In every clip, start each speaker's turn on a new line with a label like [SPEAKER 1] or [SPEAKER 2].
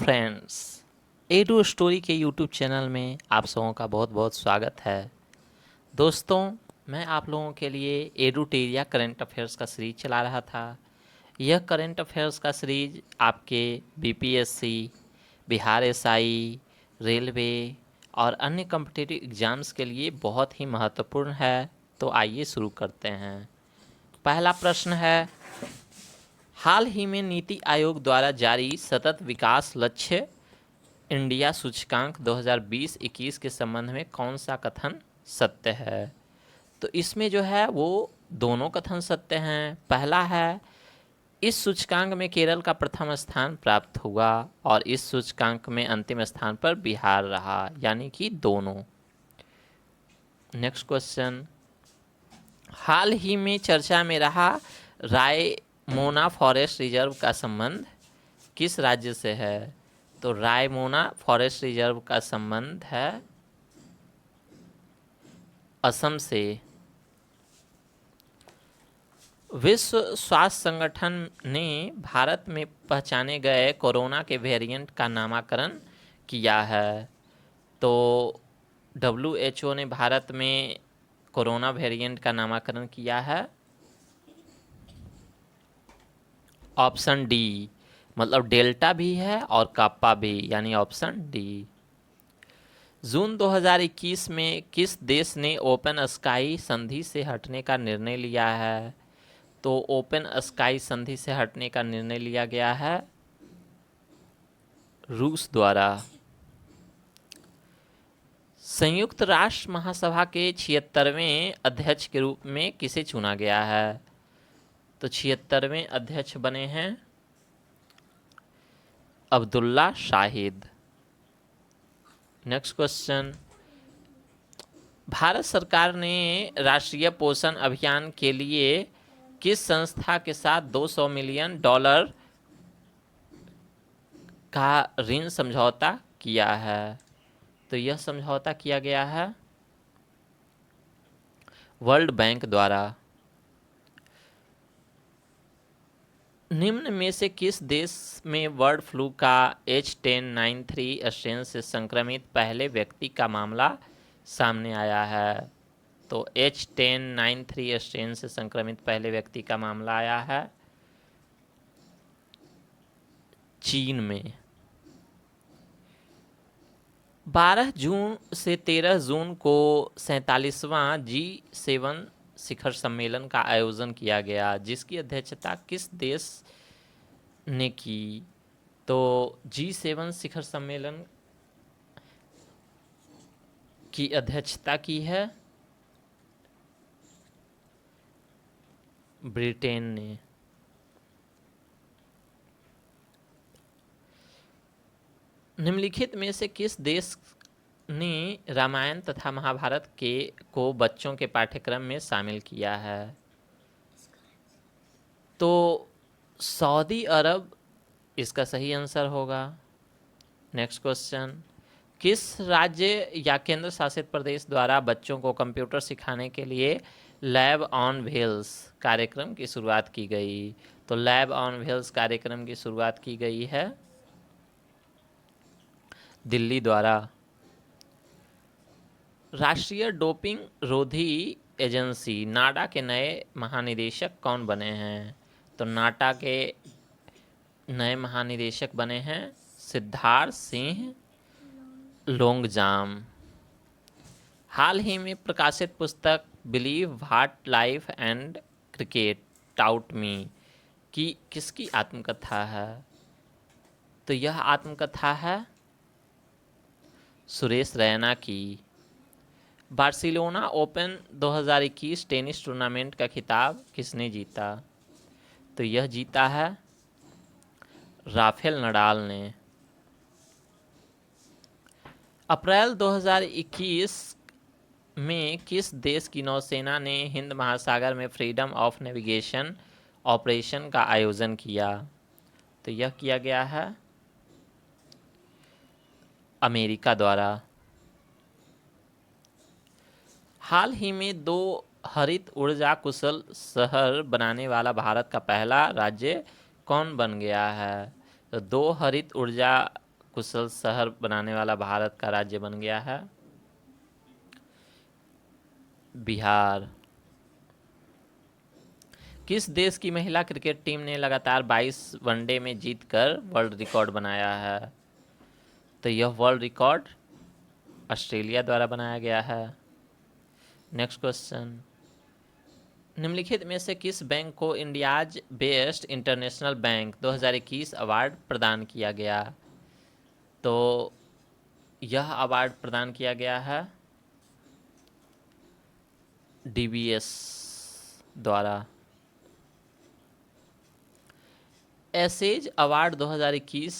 [SPEAKER 1] Friends, edu story के YouTube channel में आप सबों का बहुत बहुत स्वागत है। दोस्तों, मैं आप लोगों के लिए एडुटेरिया करंट अफेयर्स का सीरीज चला रहा था। यह करंट अफेयर्स का सीरीज आपके बीपीएससी, बिहार एसआई, रेलवे और अन्य कॉम्पिटिटिव एग्ज़ाम्स के लिए बहुत ही महत्वपूर्ण है। तो आइए शुरू करते हैं। पहला प्रश्न है, हाल ही में नीति आयोग द्वारा जारी सतत विकास लक्ष्य इंडिया सूचकांक 2020-21 के संबंध में कौन सा कथन सत्य है? तो इसमें जो है वो दोनों कथन सत्य हैं। पहला है, इस सूचकांक में केरल का प्रथम स्थान प्राप्त हुआ और इस सूचकांक में अंतिम स्थान पर बिहार रहा, यानी कि दोनों। नेक्स्ट क्वेश्चन, हाल ही में चर्चा में रहा रायमोना फॉरेस्ट रिजर्व का संबंध किस राज्य से है? तो रायमोना फॉरेस्ट रिजर्व का संबंध है असम से। विश्व स्वास्थ्य संगठन ने भारत में पहचाने गए कोरोना के वेरिएंट का नामकरण किया है। तो WHO ने भारत में कोरोना वेरिएंट का नामकरण किया है ऑप्शन डी, मतलब डेल्टा भी है और काप्पा भी, यानी ऑप्शन डी। जून 2021 में किस देश ने ओपन स्काई संधि से हटने का निर्णय लिया है? तो ओपन स्काई संधि से हटने का निर्णय लिया गया है रूस द्वारा। संयुक्त राष्ट्र महासभा के 76वें अध्यक्ष के रूप में किसे चुना गया है? तो 76वें अध्यक्ष बने हैं अब्दुल्ला शाहिद। नेक्स्ट क्वेश्चन, भारत सरकार ने राष्ट्रीय पोषण अभियान के लिए किस संस्था के साथ $200 मिलियन का ऋण समझौता किया है? तो यह समझौता किया गया है वर्ल्ड बैंक द्वारा। निम्न में से किस देश में बर्ड फ्लू का H1093 स्ट्रेन से संक्रमित पहले व्यक्ति का मामला सामने आया है? तो H1093 स्ट्रेन से संक्रमित पहले व्यक्ति का मामला आया है चीन में। 12 जून से 13 जून को 47वां G7 शिखर सम्मेलन का आयोजन किया गया, जिसकी अध्यक्षता किस देश ने की? तो G7 शिखर सम्मेलन की अध्यक्षता की है ब्रिटेन ने। निम्नलिखित में से किस देश ने रामायण तथा महाभारत को बच्चों के पाठ्यक्रम में शामिल किया है? तो सऊदी अरब इसका सही आंसर होगा। नेक्स्ट क्वेश्चन, किस राज्य या केंद्र शासित प्रदेश द्वारा बच्चों को कंप्यूटर सिखाने के लिए लैब ऑन व्हील्स कार्यक्रम की शुरुआत की गई? तो लैब ऑन व्हील्स कार्यक्रम की शुरुआत की गई है दिल्ली द्वारा। राष्ट्रीय डोपिंग रोधी एजेंसी नाडा के नए महानिदेशक कौन बने हैं? तो नाडा के नए महानिदेशक बने हैं सिद्धार्थ सिंह लोंगजाम। हाल ही में प्रकाशित पुस्तक believe what life and cricket taught me की किसकी आत्मकथा है? तो यह आत्मकथा है सुरेश रैना की। बार्सिलोना ओपन 2021 टेनिस टूर्नामेंट का खिताब किसने जीता? तो यह जीता है राफेल नडाल ने। अप्रैल 2021 में किस देश की नौसेना ने हिंद महासागर में फ्रीडम ऑफ नेविगेशन ऑपरेशन का आयोजन किया? तो यह किया गया है अमेरिका द्वारा। हाल ही में 2 हरित ऊर्जा कुशल शहर बनाने वाला भारत का पहला राज्य कौन बन गया है? तो 2 हरित ऊर्जा कुशल शहर बनाने वाला भारत का राज्य बन गया है? बिहार। किस देश की महिला क्रिकेट टीम ने लगातार 22 वनडे में जीतकर वर्ल्ड रिकॉर्ड बनाया है? तो यह वर्ल्ड रिकॉर्ड ऑस्ट्रेलिया द्वारा बनाया गया है। नेक्स्ट क्वेश्चन, निम्नलिखित में से किस बैंक को India's best international bank 2021 award प्रदान किया गया? तो यह अवार्ड प्रदान किया गया है डीबीएस द्वारा। एसेज अवार्ड 2021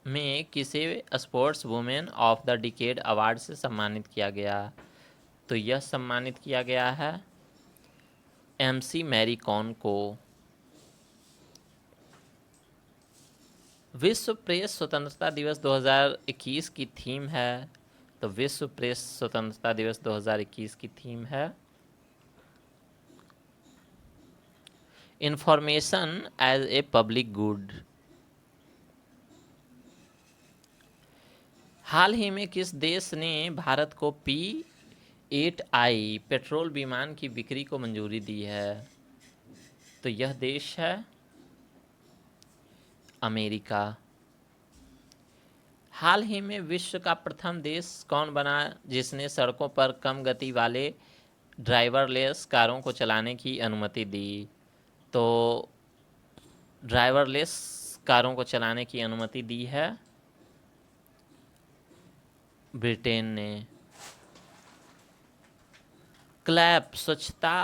[SPEAKER 1] में किसे sports women of the decade award से सम्मानित किया गया? तो यह सम्मानित किया गया है एमसी मैरी कॉम को। विश्व प्रेस स्वतंत्रता दिवस 2021 की थीम है? तो विश्व प्रेस स्वतंत्रता दिवस 2021 की थीम है information as a public good. हाल ही में किस देश ने भारत को P-8I पेट्रोल विमान की बिक्री को मंजूरी दी है? तो यह देश है अमेरिका। हाल ही में विश्व का प्रथम देश कौन बना जिसने सड़कों पर कम गति वाले ड्राइवरलेस कारों को चलाने की अनुमति दी? तो ड्राइवरलेस कारों को चलाने की अनुमति दी है ब्रिटेन ने। क्लैप स्वच्छता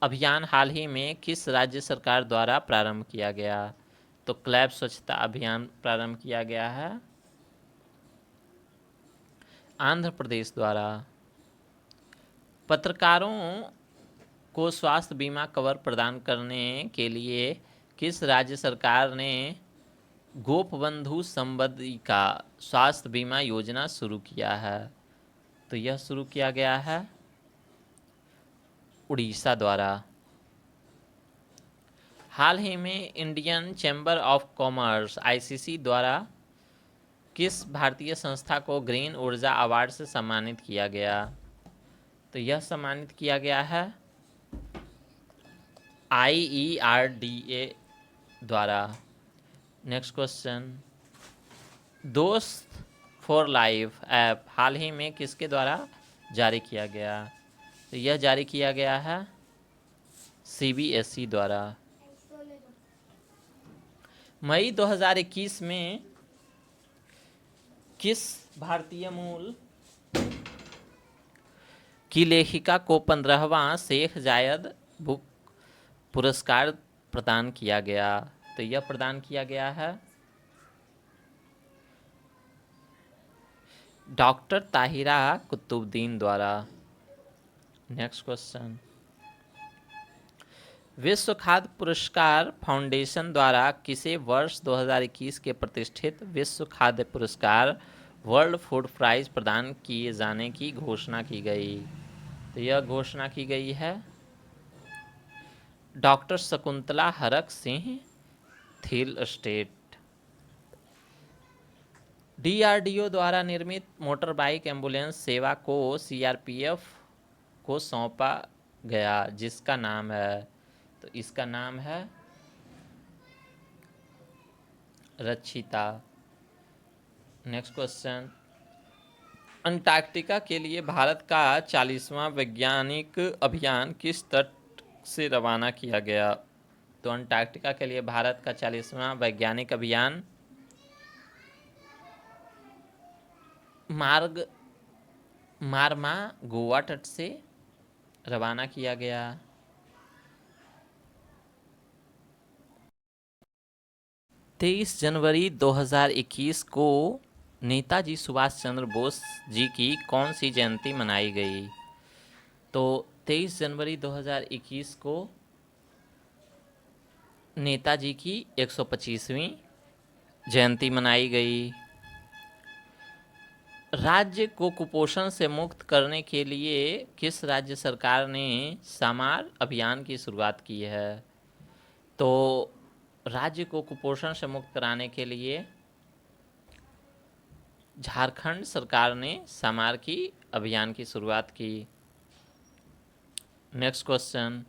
[SPEAKER 1] अभियान हाल ही में किस राज्य सरकार द्वारा प्रारंभ किया गया? तो क्लैप स्वच्छता अभियान प्रारंभ किया गया है आंध्र प्रदेश द्वारा। पत्रकारों को स्वास्थ्य बीमा कवर प्रदान करने के लिए किस राज्य सरकार ने गोपबंधु संबंधिका स्वास्थ्य बीमा योजना शुरू किया है? तो यह शुरू किया गया है उड़ीसा द्वारा। हाल ही में Indian chamber of commerce ICC द्वारा किस भारतीय संस्था को ग्रीन ऊर्जा अवार्ड से सम्मानित किया गया? तो यह सम्मानित किया गया है IERDA द्वारा। नेक्स्ट क्वेश्चन, दोस्त फॉर लाइफ ऐप हाल ही में किसके द्वारा जारी किया गया? तो यह जारी किया गया है CBSE द्वारा। मई 2021 में किस भारतीय मूल की लेखिका को 15वां शेख जायद बुक पुरस्कार प्रदान किया गया? तो यह प्रदान किया गया है डॉक्टर ताहिरा कुतुबुद्दीन द्वारा। नेक्स्ट क्वेश्चन, विश्व खाद्य पुरस्कार फाउंडेशन द्वारा किसे वर्ष 2021 के प्रतिष्ठित विश्व खाद्य पुरस्कार वर्ल्ड फूड प्राइज प्रदान किए जाने की घोषणा की गई? तो यह घोषणा की गई है doctor Shakuntala Harak Singh Thiel state. DRDO द्वारा निर्मित मोटर बाइक एम्बुलेंस सेवा को CRPF को सौंपा गया जिसका नाम है? तो इसका नाम है रक्षिता। नेक्स्ट क्वेश्चन, अंटार्कटिका के लिए भारत का 40वां वैज्ञानिक अभियान किस तट से रवाना किया गया? तो अंटार्कटिका के लिए भारत का 40वां वैज्ञानिक अभियान मारमा गोवा तट से रवाना किया गया। 23 जनवरी 2021 को नेताजी सुभाष चंद्र बोस जी की कौन सी जयंती मनाई गई? तो 23 जनवरी 2021 को नेताजी की 125वीं जयंती मनाई गई। राज्य को कुपोषण से मुक्त करने के लिए किस राज्य सरकार ने सामार अभियान की शुरुआत की है? तो राज्य को कुपोषण से मुक्त कराने के लिए झारखंड सरकार ने समारकी अभियान की शुरुआत की। नेक्स्ट क्वेश्चन,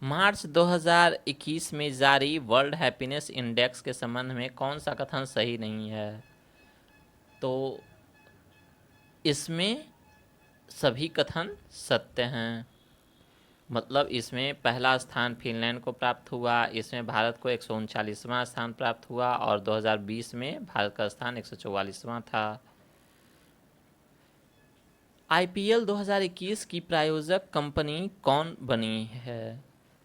[SPEAKER 1] मार्च 2021 में जारी वर्ल्ड हैप्पीनेस इंडेक्स के संबंध में कौन सा कथन सही नहीं है? तो इसमें सभी कथन सत्य हैं। मतलब इसमें पहला स्थान फिनलैंड को प्राप्त हुआ, इसमें भारत को 139वां स्थान प्राप्त हुआ और 2020 में भारत का स्थान 144वां था। आईपीएल 2021 की प्रायोजक कंपनी कौन बनी है?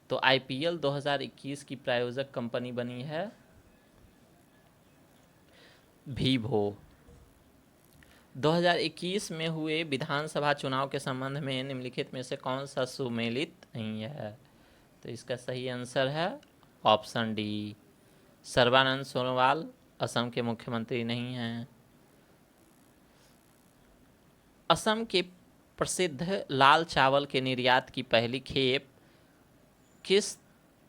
[SPEAKER 1] तो आईपीएल 2021 की प्रायोजक कंपनी बनी है वीवो। 2021 में हुए विधानसभा चुनाव के संबंध में निम्नलिखित में से कौन सा सुमेलित नहीं है? तो इसका सही आंसर है ऑप्शन डी, सर्बानंद सोनोवाल असम के मुख्यमंत्री नहीं हैं। असम के प्रसिद्ध लाल चावल के निर्यात की पहली खेप किस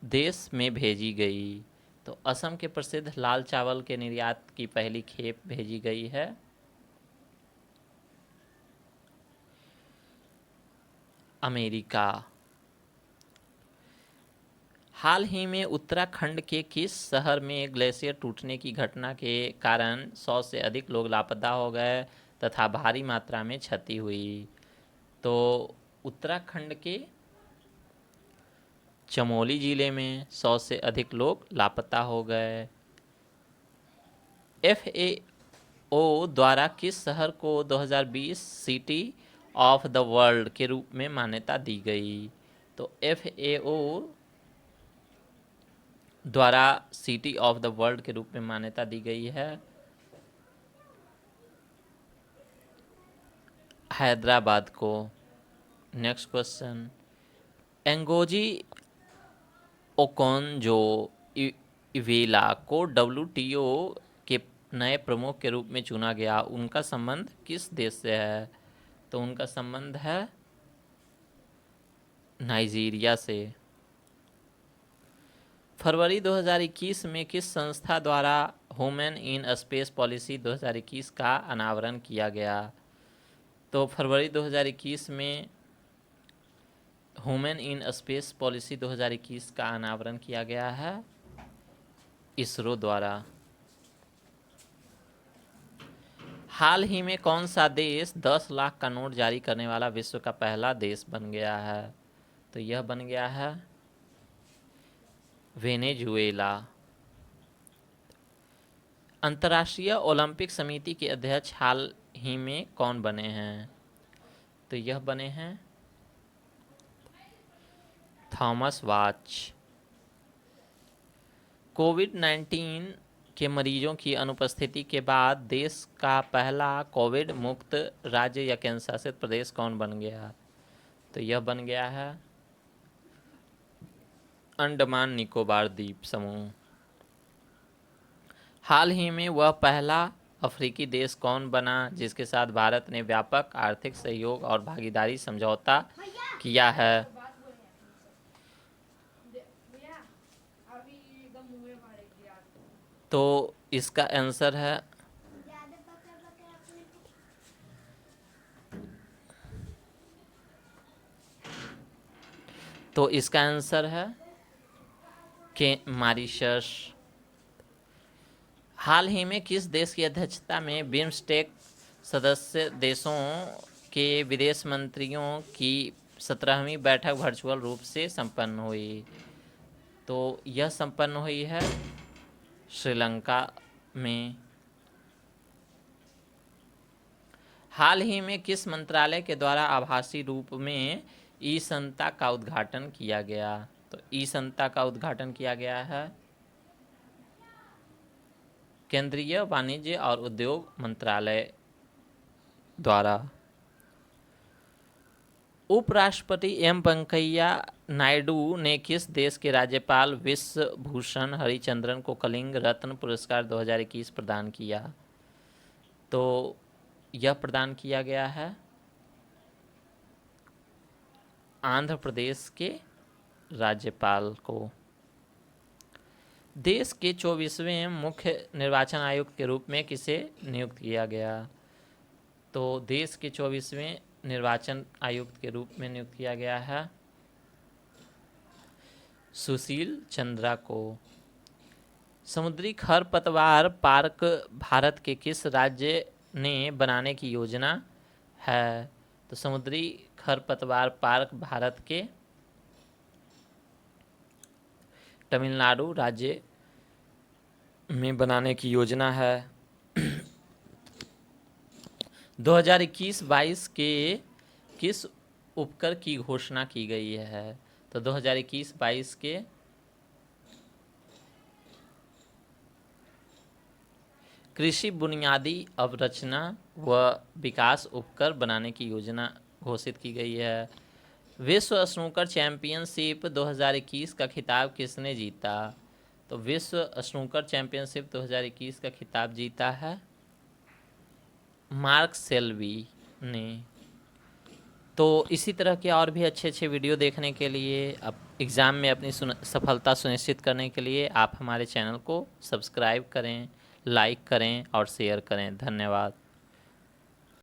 [SPEAKER 1] देश में भेजी गई? तो असम के प्रसिद्ध लाल चावल के निर्यात की पहली खेप भेजी गई है अमेरिका। हाल ही में उत्तराखंड के किस शहर में ग्लेशियर टूटने की घटना के कारण 100 से अधिक लोग लापता हो गए तथा भारी मात्रा में क्षति हुई? तो उत्तराखंड के चमोली जिले में 100 से अधिक लोग लापता हो गए। एफएओ द्वारा किस शहर को 2020 सिटी ऑफ द वर्ल्ड के रूप में मान्यता दी गई? तो एफएओ द्वारा सिटी ऑफ द वर्ल्ड के रूप में मान्यता दी गई है हैदराबाद को। नेक्स्ट क्वेश्चन, एंगोजी ओकोनजो इवेला को डब्ल्यूटीओ के नए प्रमुख के रूप में चुना गया, उनका संबंध किस देश से है? तो उनका संबंध है नाइजीरिया से। फरवरी 2021 में किस संस्था द्वारा वुमेन इन स्पेस पॉलिसी 2021 का अनावरण किया गया? तो फरवरी 2021 में वुमेन इन स्पेस पॉलिसी 2021 का अनावरण किया गया है इसरो द्वारा। हाल ही में कौन सा देश 10 लाख का नोट जारी करने वाला विश्व का पहला देश बन गया है? तो यह बन गया है वेनेजुएला। अंतर्राष्ट्रीय ओलंपिक समिति के अध्यक्ष हाल ही में कौन बने हैं? तो यह बने हैं थॉमस बाच। कोविड-19 के मरीजों की अनुपस्थिति के बाद देश का पहला कोविड मुक्त राज्य या केंद्र शासित प्रदेश कौन बन गया? तो यह बन गया है अंडमान निकोबार द्वीप समूह। हाल ही में वह पहला अफ्रीकी देश कौन बना जिसके साथ भारत ने व्यापक आर्थिक सहयोग और भागीदारी समझौता किया है? तो इसका आंसर है के मॉरिशस। हाल ही में किस देश की अध्यक्षता में बिम्स्टेक सदस्य देशों के विदेश मंत्रियों की 17वीं बैठक वर्चुअल रूप से संपन्न हुई? तो यह संपन्न हुई है श्रीलंका में। हाल ही में किस मंत्रालय के द्वारा आभासी रूप में ई संता का उद्घाटन किया गया? तो ई संता का उद्घाटन किया गया है केंद्रीय वाणिज्य और उद्योग मंत्रालय द्वारा। उपराष्ट्रपति एम वेंकैया नायडू ने किस देश के राज्यपाल विश्वभूषण हरिचंद्रन को कलिंग रत्न पुरस्कार 2021 प्रदान किया? तो यह प्रदान किया गया है आंध्र प्रदेश के राज्यपाल को। देश के 24वें मुख्य निर्वाचन आयुक्त के रूप में किसे नियुक्त किया गया? तो देश के 24वें निर्वाचन आयुक्त के रूप में नियुक्त किया गया है सुशील चंद्रा को। समुद्री खरपतवार पार्क भारत के किस राज्य ने बनाने की योजना है? तो समुद्री खरपतवार पार्क भारत के तमिलनाडु राज्य में बनाने की योजना है। 2021-22 के किस उपकर की घोषणा की गई है? तो 2021-22 के कृषि बुनियादी अवरचना व विकास उपकर बनाने की योजना घोषित की गई है। विश्व स्नूकर चैंपियनशिप 2021 का खिताब किसने जीता? तो विश्व स्नूकर चैंपियनशिप 2021 का खिताब जीता है मार्क सेल्वी ने। तो इसी तरह के और भी अच्छे अच्छे वीडियो देखने के लिए, अब एग्ज़ाम में अपनी सफलता सुनिश्चित करने के लिए आप हमारे चैनल को सब्सक्राइब करें, लाइक करें और शेयर करें। धन्यवाद।